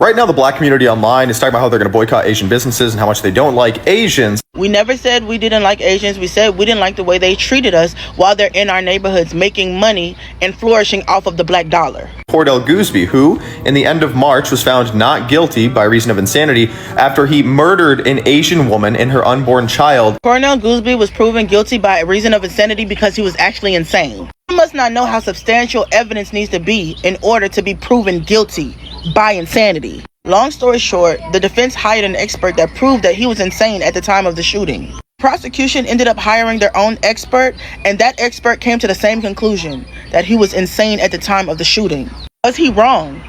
Right now, the black community online is talking about how they're going to boycott Asian businesses and how much they don't like Asians. We never said we didn't like Asians. We said we didn't like the way they treated us while they're in our neighborhoods making money and flourishing off of the black dollar. Cordell Gooseby, who, in the end of March, was found not guilty by reason of insanity after he murdered an Asian woman and her unborn child. Cordell Gooseby was proven guilty by reason of insanity because he was actually insane. You must not know how substantial evidence needs to be in order to be proven guilty by insanity. Long story short, the defense hired an expert that proved that he was insane at the time of the shooting. Prosecution ended up hiring their own expert, and that expert came to the same conclusion, that he was insane at the time of the shooting. Was he wrong?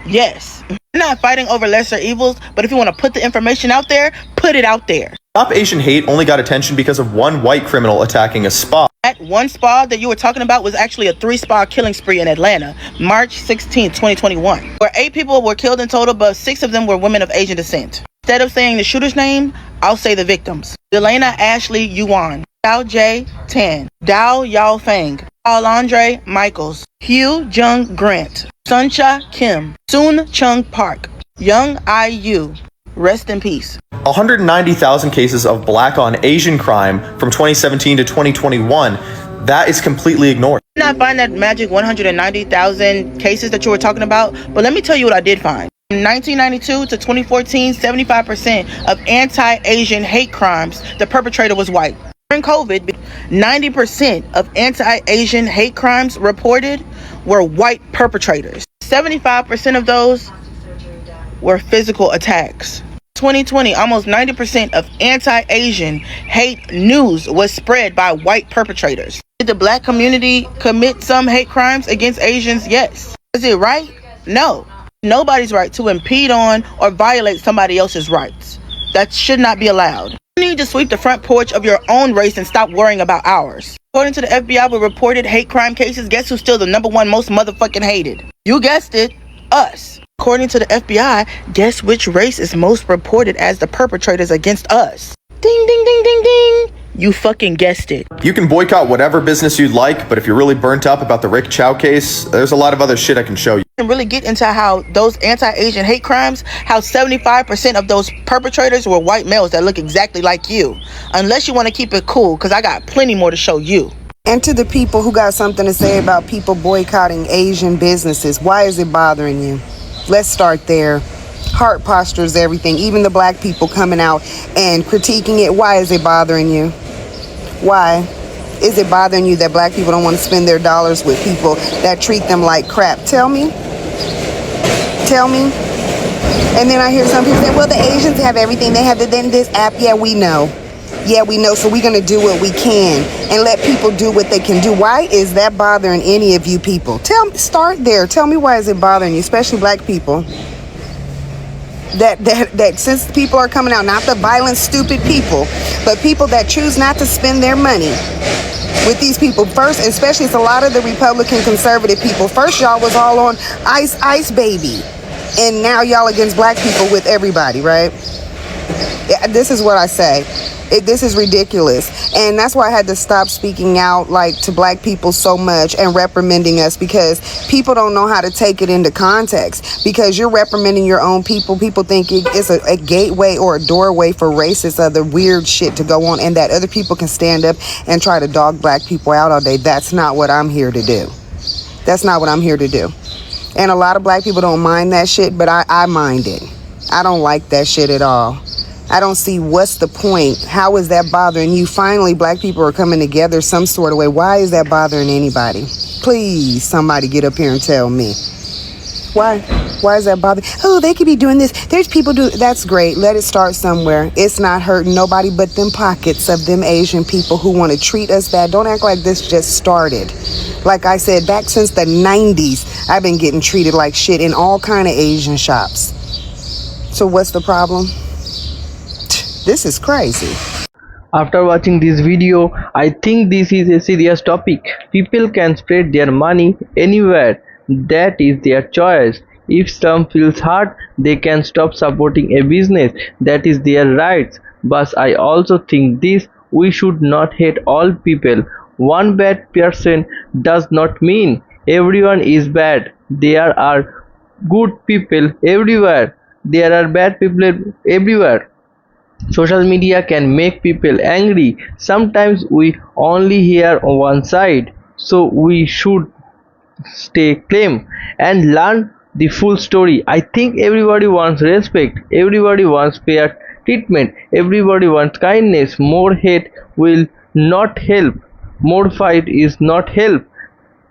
Yes. We're not fighting over lesser evils, but if you want to put the information out there, put it out there. Stop Asian Hate only got attention because of one white criminal attacking a spa. That one spa that you were talking about was actually a 3-spa killing spree in Atlanta, March 16, 2021, where 8 people were killed in total, but 6 of them were women of Asian descent. Instead of saying the shooter's name, I'll say the victims. Delana Ashley Yuan, Xiao J. Tan, Dao Yao Fang, Alondre Michaels, Hugh Jung Grant, Suncha Kim, Soon Chung Park, Young I.U. Rest in peace. 190,000 cases of black on Asian crime from 2017 to 2021. That is completely ignored. I did not find that magic 190,000 cases that you were talking about, but let me tell you what I did find. From 1992 to 2014, 75% of anti-Asian hate crimes, the perpetrator was white. During COVID, 90% of anti-Asian hate crimes reported were white perpetrators. 75% of those were physical attacks. 2020, almost 90% of anti-Asian hate news was spread by white perpetrators. Did the black community commit some hate crimes against Asians? Yes. Is it right? No. Nobody's right to impede on or violate somebody else's rights. That should not be allowed. You need to sweep the front porch of your own race and stop worrying about ours. According to the FBI, with reported hate crime cases, guess who's still the #1 most motherfucking hated? You guessed it, us. According to the FBI, guess which race is most reported as the perpetrators against us? Ding, ding, ding, ding, ding. You fucking guessed it. You can boycott whatever business you'd like, but if you're really burnt up about the Rick Chow case, there's a lot of other shit I can show you. And really get into how those anti-Asian hate crimes, how 75% of those perpetrators were white males that look exactly like you. Unless you want to keep it cool, because I got plenty more to show you. And to the people who got something to say about people boycotting Asian businesses, why is it bothering you? Let's start there. Heart posture is everything. Even the black people coming out and critiquing it, why is it bothering you? Why is it bothering you that black people don't want to spend their dollars with people that treat them like crap? Tell me. Tell me. And then I hear some people say, well, the Asians have everything. They have this app. Yeah, we know. Yeah, we know. So we're going to do what we can and let people do what they can do. Why is that bothering any of you people? Start there. Tell me, why is it bothering you, especially black people? That since people are coming out, not the violent, stupid people, but people that choose not to spend their money with these people. First, especially it's a lot of the Republican conservative people. First, y'all was all on Ice Baby, and now y'all against black people with everybody, right? Yeah, this is what I say. This is ridiculous, and that's why I had to stop speaking out to black people so much and reprimanding us, because people don't know how to take it into context. Because you're reprimanding your own people, people think it's a gateway or a doorway for racist other weird shit to go on, and that other people can stand up and try to dog black people out all day. That's not what I'm here to do. That's not what I'm here to do. And a lot of black people don't mind that shit, but I mind it. I don't like that shit at all. I don't see what's the point. How is that bothering you? Finally, black people are coming together some sort of way. Why is that bothering anybody? Please, somebody get up here and tell me. Why? Why is that bothering? Oh, they could be doing this. There's people do. That's great. Let it start somewhere. It's not hurting nobody but them pockets of them Asian people who want to treat us bad. Don't act like this just started. Like I said, back since the 90s, I've been getting treated like shit in all kind of Asian shops. So what's the problem? This is crazy. After watching this video, I think this is a serious topic. People can spread their money anywhere. That is their choice. If some feels hurt, they can stop supporting a business. That is their rights. But I also think we should not hate all people. One bad person does not mean everyone is bad. There are good people everywhere. There are bad people everywhere. Social media can make people angry. Sometimes we only hear one side, so we should stay calm and learn the full story. I think everybody wants respect, everybody wants fair treatment, everybody wants kindness. More hate will not help, more fight is not help.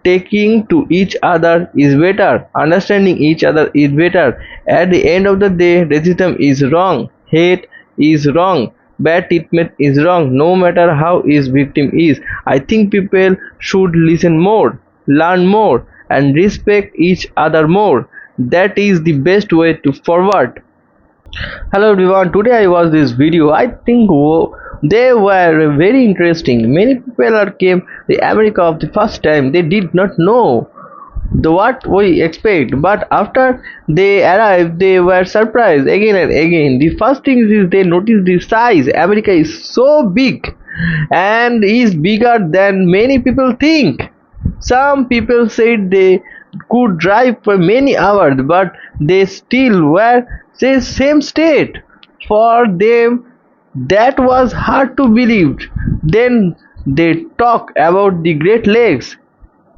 Taking to each other is better, understanding each other is better. At the end of the day, racism is wrong, hate is wrong, bad treatment is wrong, no matter how his victim is. I think people should listen more, learn more, and respect each other more. That is the best way to forward. Hello everyone, today I watched this video. I think they were very interesting. Many people are came to America of the first time. They did not know the what we expect, but after they arrived they were surprised again and again. The first thing is they noticed the size. America is so big and is bigger than many people think. Some people said they could drive for many hours, but they still were the same state. For them, that was hard to believe. Then they talk about the Great Lakes.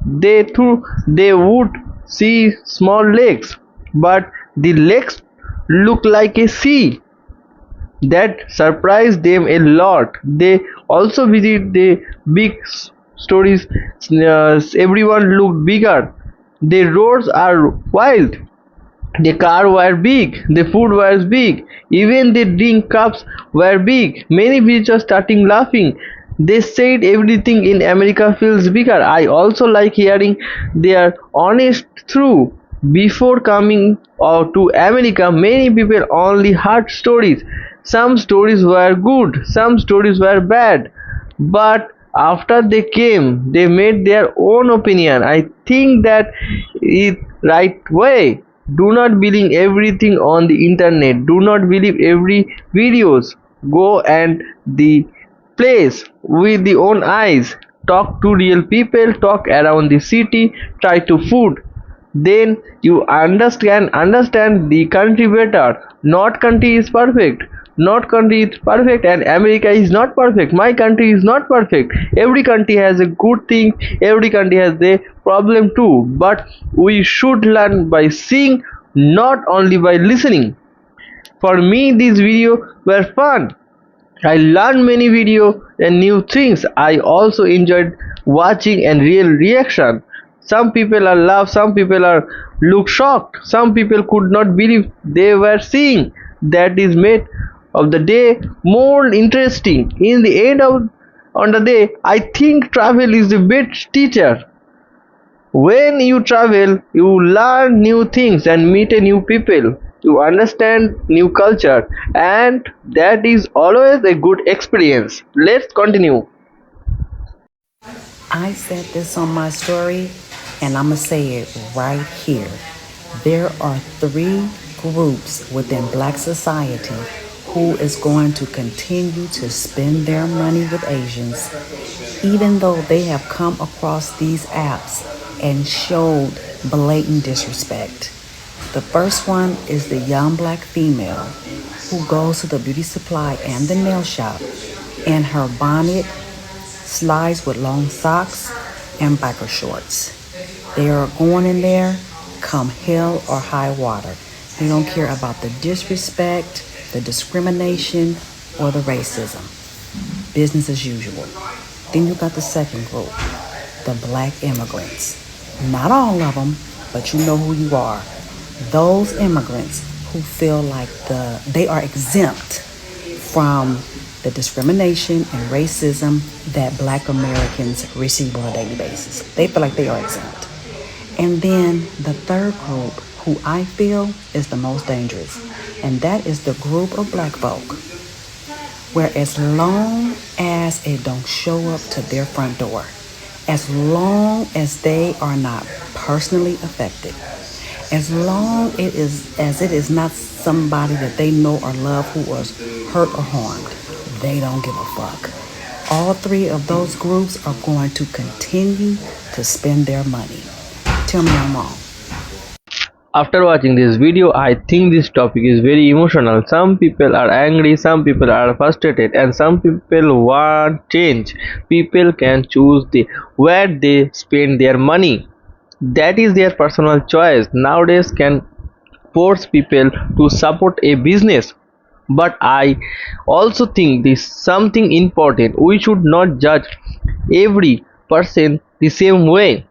They thought they would see small lakes, but the lakes look like a sea. That surprised them a lot. They also visit the big stories. Everyone looked bigger. The roads are wild. The car were big, the food was big, even the drink cups were big. Many visitors started laughing. They said everything in America feels bigger. I also like hearing their honest truth. Before coming to America, many people only heard stories. Some stories were good, some stories were bad. But after they came, they made their own opinion. I think that is right way. Do not believe everything on the internet. Do not believe every videos. Go and the place with the own eyes. Talk to real people. Talk around the city. Try to food. Then you understand the country better. Not country is perfect. Not country is perfect and America is not perfect. My country is not perfect. Every country has a good thing. Every country has a problem too. But we should learn by seeing, not only by listening. For me, these videos were fun. I learned many video and new things. I also enjoyed watching and real reaction. Some people are laugh, some people are look shocked, some people could not believe they were seeing. That is made of the day more interesting. In the end of on the day, I think travel is the best teacher. When you travel, you learn new things and meet a new people. You understand new culture, and that is always a good experience. Let's continue. I said this on my story, and I'm going to say it right here. There are three groups within Black society who is going to continue to spend their money with Asians, even though they have come across these apps and showed blatant disrespect. The first one is the young Black female who goes to the beauty supply and the nail shop in her bonnet, slides with long socks, and biker shorts. They are going in there come hell or high water. They don't care about the disrespect, the discrimination, or the racism. Business as usual. Then you got the second group, the Black immigrants. Not all of them, but you know who you are. Those immigrants who feel like they are exempt from the discrimination and racism that Black Americans receive on a daily basis. They feel like they are exempt. And then the third group, who I feel is the most dangerous, and that is the group of Black folk, where as long as it don't show up to their front door, as long as they are not personally affected, as long as it is not somebody that they know or love who was hurt or harmed, they don't give a fuck. All three of those groups are going to continue to spend their money. Tell me I'm wrong. After watching this video, I think this topic is very emotional. Some people are angry, some people are frustrated, and some people want change. People can choose where they spend their money. That is their personal choice. Nowadays can force people to support a business. But I also think this something important. We should not judge every person the same way.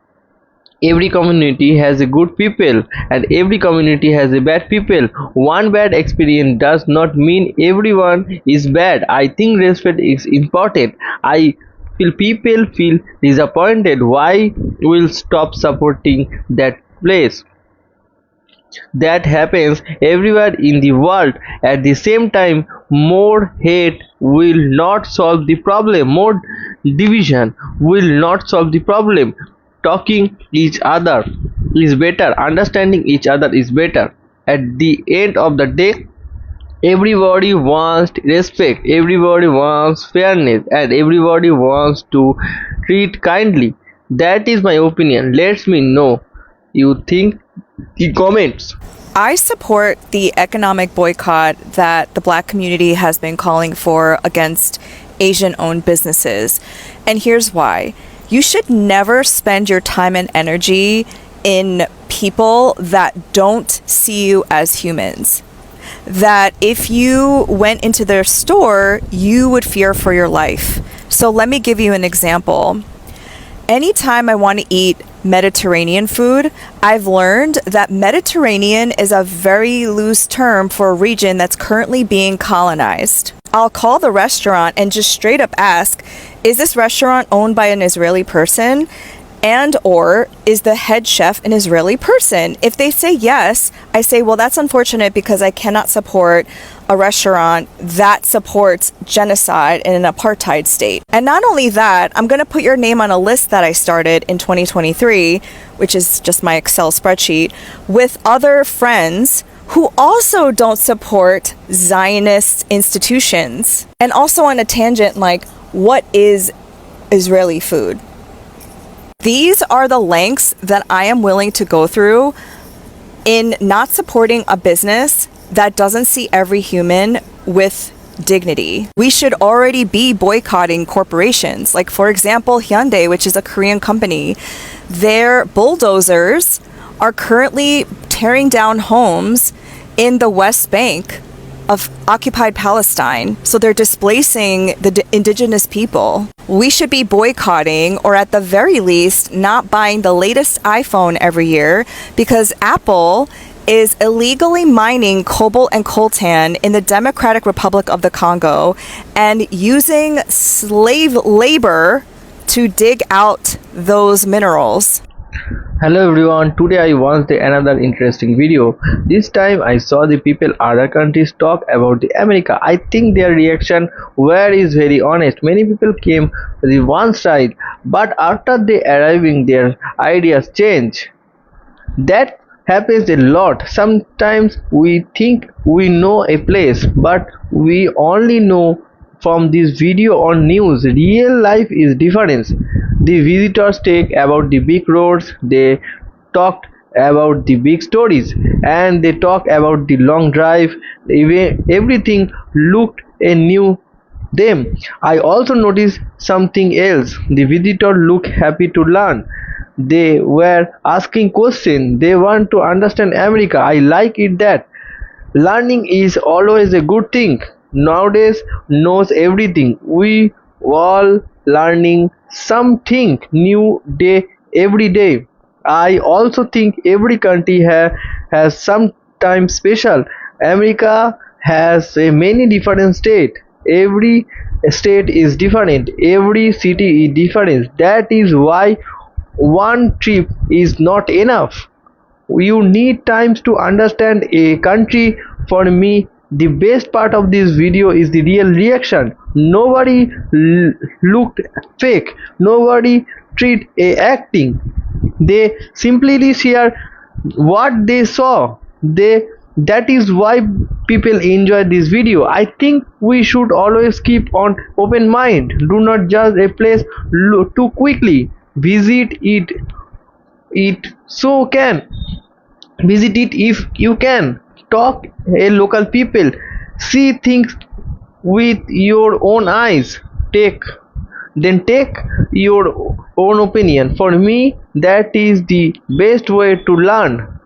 Every community has a good people and every community has a bad people. One bad experience does not mean everyone is bad. I think respect is important. I feel people feel disappointed. Why will stop supporting that place? That happens everywhere in the world. At the same time, more hate will not solve the problem. More division will not solve the problem. Talking each other is better. Understanding each other is better. At the end of the day, everybody wants respect, everybody wants fairness, and everybody wants to treat kindly. That is my opinion. Let me know you think in comments. I support the economic boycott that the Black community has been calling for against Asian owned businesses. And here's why. You should never spend your time and energy in people that don't see you as humans. That if you went into their store, you would fear for your life. So let me give you an example. Anytime I want to eat Mediterranean food, I've learned that Mediterranean is a very loose term for a region that's currently being colonized. I'll call the restaurant and just straight up ask, is this restaurant owned by an Israeli person? And or is the head chef an Israeli person? If they say yes, I say, well, that's unfortunate because I cannot support a restaurant that supports genocide in an apartheid state. And not only that, I'm going to put your name on a list that I started in 2023, which is just my Excel spreadsheet, with other friends who also don't support Zionist institutions. And also on a tangent, like, what is Israeli food? These are the lengths that I am willing to go through in not supporting a business that doesn't see every human with dignity. We should already be boycotting corporations. Like, for example, Hyundai, which is a Korean company. Their bulldozers are currently tearing down homes in the West Bank of occupied Palestine. So they're displacing the indigenous people. We should be boycotting, or at the very least, not buying the latest iPhone every year because Apple is illegally mining cobalt and coltan in the Democratic Republic of the Congo and using slave labor to dig out those minerals. Hello everyone, today I watched another interesting video. This time I saw the people other countries talk about the America. I think their reaction is very honest. Many people came to the one side, but after they arriving their ideas change. That happens a lot. Sometimes we think we know a place, but we only know from this video on news. Real life is different. The visitors talk about the big roads, they talked about the big stories, and they talk about the long drive. Even everything looked a new them. I also noticed something else. The visitor looked happy to learn. They were asking questions. They want to understand America. I like it that learning is always a good thing. Nowadays knows everything. We all learning something new every day. I also think every country has sometimes special. America has many different states. Every state is different. Every city is different. That is why one trip is not enough. You need times to understand a country. For me, the best part of this video is the real reaction. Nobody looked fake. Nobody treat a acting. They simply share what they saw. That is why people enjoy this video. I think we should always keep on open mind. Do not judge a place too quickly. Visit it so can Visit it if you can. Talk a local people. See things with your own eyes. Take your own opinion. For me, that is the best way to learn.